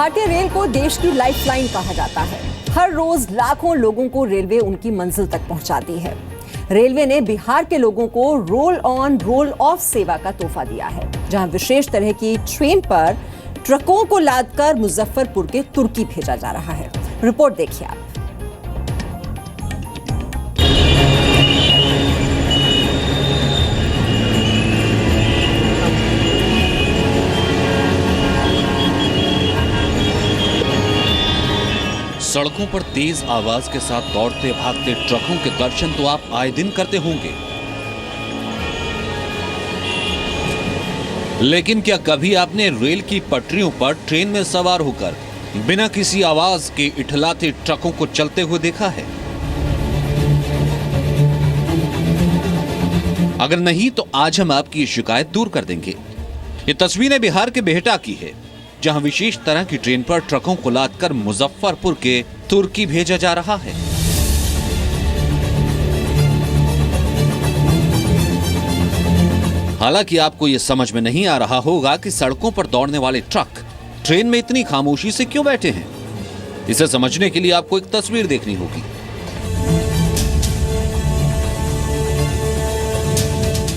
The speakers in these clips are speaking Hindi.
भारतीय रेल को देश की लाइफलाइन कहा जाता है। हर रोज लाखों लोगों को रेलवे उनकी मंजिल तक पहुंचाती है। रेलवे ने बिहार के लोगों को रोल ऑन रोल ऑफ सेवा का तोहफा दिया है, जहां विशेष तरह की ट्रेन पर ट्रकों को लादकर मुजफ्फरपुर के तुर्की भेजा जा रहा है। रिपोर्ट देखिए आप। सड़कों पर तेज आवाज के साथ दौड़ते भागते ट्रकों के दर्शन तो आप आए दिन करते होंगे, लेकिन क्या कभी आपने रेल की पटरियों पर ट्रेन में सवार होकर बिना किसी आवाज के इठलाते ट्रकों को चलते हुए देखा है? अगर नहीं तो आज हम आपकी शिकायत दूर कर देंगे। ये तस्वीरें बिहार के बिहटा की है, जहां विशेष तरह की ट्रेन पर ट्रकों को लादकर मुजफ्फरपुर के तुर्की भेजा जा रहा है। हालांकि आपको यह समझ में नहीं आ रहा होगा कि सड़कों पर दौड़ने वाले ट्रक ट्रेन में इतनी खामोशी से क्यों बैठे हैं। इसे समझने के लिए आपको एक तस्वीर देखनी होगी।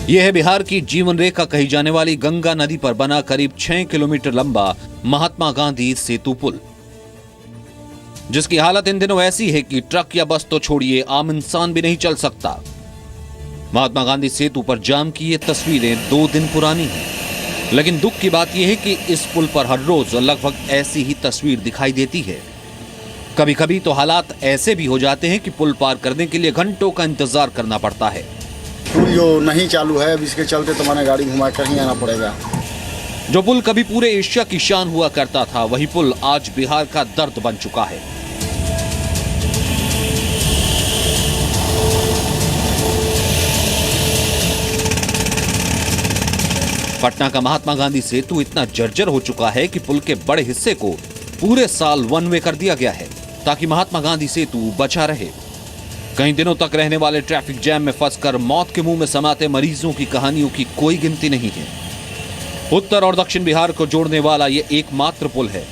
यह है बिहार की जीवन रेखा कही जाने वाली गंगा नदी पर बना करीब 6 किलोमीटर लंबा महात्मा गांधी सेतु पुल, जिसकी हालत इन दिनों ऐसी है कि ट्रक या बस तो छोड़िए, आम इंसान भी नहीं चल सकता। महात्मा गांधी सेतु पर जाम की ये तस्वीरें 2 दिन पुरानी हैं, लेकिन दुख की बात यह है कि इस पुल पर हर रोज लगभग ऐसी ही तस्वीर दिखाई देती है। कभी कभी तो हालात ऐसे भी हो जाते हैं कि पुल पार करने के लिए घंटों का इंतजार करना पड़ता है। पुल जो नहीं चालू है, अब इसके चलते तो मैंने गाड़ी घुमा कर ही आना पड़ेगा। जो पुल कभी पूरे एशिया की शान हुआ करता था, वही पुल आज बिहार का दर्द बन चुका है। पटना का महात्मा गांधी सेतु इतना जर्जर हो चुका है कि पुल के बड़े हिस्से को पूरे साल वन वे कर दिया गया है, ताकि महात्मा गांधी सेतु बचा रहे। कई दिनों तक रहने वाले ट्रैफिक जैम में फंसकर मौत के मुंह में समाते मरीजों की कहानियों की कोई गिनती नहीं है। उत्तर और दक्षिण बिहार को जोड़ने वाला ये एकमात्र पुल है।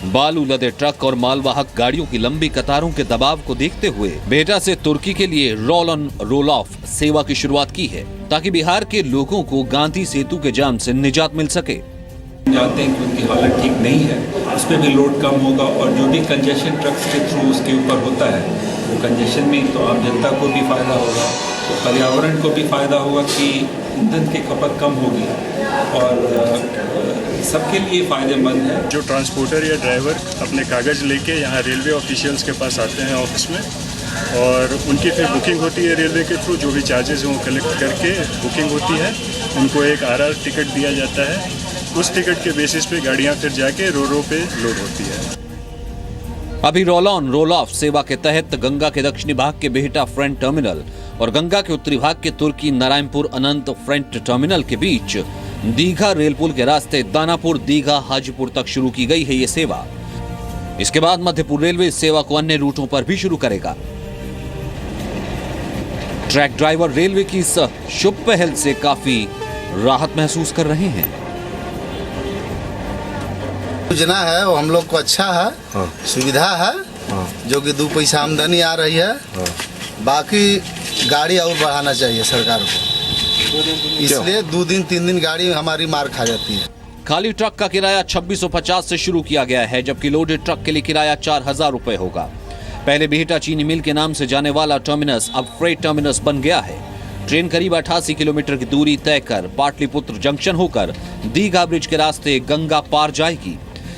बालू लदे ट्रक और मालवाहक गाड़ियों की लंबी कतारों के दबाव को देखते हुए बिहटा से तुर्की के लिए रोल ऑन रोल ऑफ सेवा की शुरुआत की है, ताकि बिहार के लोगों को गांधी सेतु के जाम से निजात मिल सके। जानते हैं कि उनकी हालत ठीक नहीं है, उस पर भी लोड कम होगा और जो भी कंजेशन ट्रक्स के थ्रू उसके ऊपर होता है, वो कंजेशन में तो आम जनता को भी फायदा होगा, तो पर्यावरण को भी फायदा होगा कि ईंधन की खपत कम होगी और सबके लिए फायदेमंद है। जो ट्रांसपोर्टर या ड्राइवर अपने कागज़ लेके यहाँ रेलवे ऑफिशियल्स के पास आते हैं ऑफिस में, और उनकी फिर बुकिंग होती है रेलवे के थ्रू, जो भी चार्जेस हैं वो कलेक्ट करके बुकिंग होती है। उनको एक RR टिकट दिया जाता है, उस टिकट के बेसिस पे गाड़ियाँ फिर जाके रो पे लोड होती है। अभी रोल ऑन रोल ऑफ सेवा के तहत गंगा के दक्षिणी भाग के बिहटा फ्रंट टर्मिनल और गंगा के उत्तरी भाग के तुर्की नारायणपुर अनंत फ्रंट टर्मिनल के बीच दीघा रेल पुल के रास्ते दानापुर, दीघा, हाजीपुर तक शुरू की गई है ये सेवा। इसके बाद मध्यपुर रेलवे इस सेवा को अन्य रूटों पर भी शुरू करेगा। ट्रैक ड्राइवर रेलवे की इस शुभ पहल से काफी राहत महसूस कर रहे हैं। योजना है वो हम लोग को अच्छा है, सुविधा है, जो कि 2 पैसा आमदनी आ रही है। बाकी गाड़ी और बढ़ाना चाहिए सरकार को, इसलिए 2 दिन 3 दिन गाड़ी हमारी मार खा जाती है। खाली ट्रक का किराया 2650 से शुरू किया गया है, जबकि लोडेड ट्रक के लिए किराया 4000 रुपए होगा। पहले बिहटा चीनी मिल के नाम से जाने वाला टर्मिनस अब फ्रेट टर्मिनस बन गया है। ट्रेन करीब 88 किलोमीटर की दूरी तय कर पाटलिपुत्र जंक्शन होकर दीघा ब्रिज के रास्ते गंगा पार जाएगी।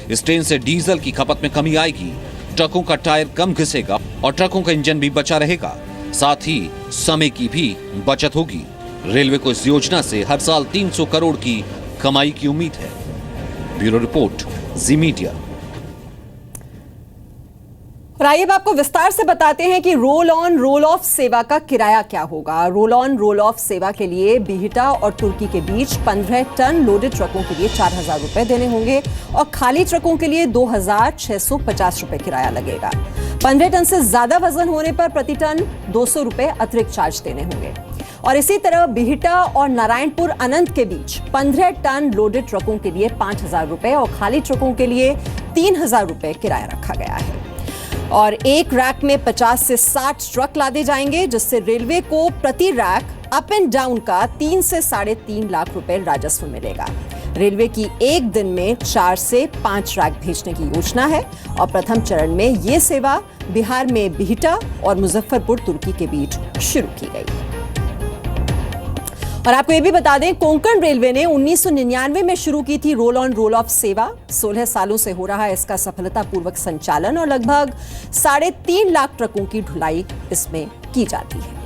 इस ट्रेन से डीजल की खपत में कमी आएगी, ट्रकों का टायर कम घिसेगा और ट्रकों का इंजन भी बचा रहेगा। साथ ही समय की भी बचत होगी। रेलवे को इस योजना से हर साल 300 करोड़ की कमाई की उम्मीद है। ब्यूरो रिपोर्ट, जी मीडिया। और आइए अब आपको विस्तार से बताते हैं कि रोल ऑन रोल ऑफ सेवा का किराया क्या होगा। रोल ऑन रोल ऑफ सेवा के लिए बिहटा और तुर्की के बीच 15 टन लोडेड ट्रकों के लिए 4000 रुपए देने होंगे और खाली ट्रकों के लिए 2650 रुपए किराया लगेगा। 15 टन से ज्यादा वजन होने पर प्रति टन 200 रुपए अतिरिक्त चार्ज देने होंगे। और इसी तरह बिहटा और नारायणपुर अनंत के बीच 15 टन लोडेड ट्रकों के लिए 5000 रुपए और खाली ट्रकों के लिए 3,000 रुपए किराया रखा गया है और एक रैक में 50 से 60 ट्रक लादे जाएंगे, जिससे रेलवे को प्रति रैक अप एंड डाउन का 3 से 3.5 लाख रुपए राजस्व मिलेगा। रेलवे की एक दिन में 4 से 5 रैक भेजने की योजना है और प्रथम चरण में ये सेवा बिहार में बिहटा और मुजफ्फरपुर तुर्की के बीच शुरू की गई। और आपको ये भी बता दें, कोंकण रेलवे ने 1999 में शुरू की थी रोल ऑन रोल ऑफ सेवा। 16 सालों से हो रहा है इसका सफलतापूर्वक संचालन और लगभग 3.5 लाख ट्रकों की ढुलाई इसमें की जाती है।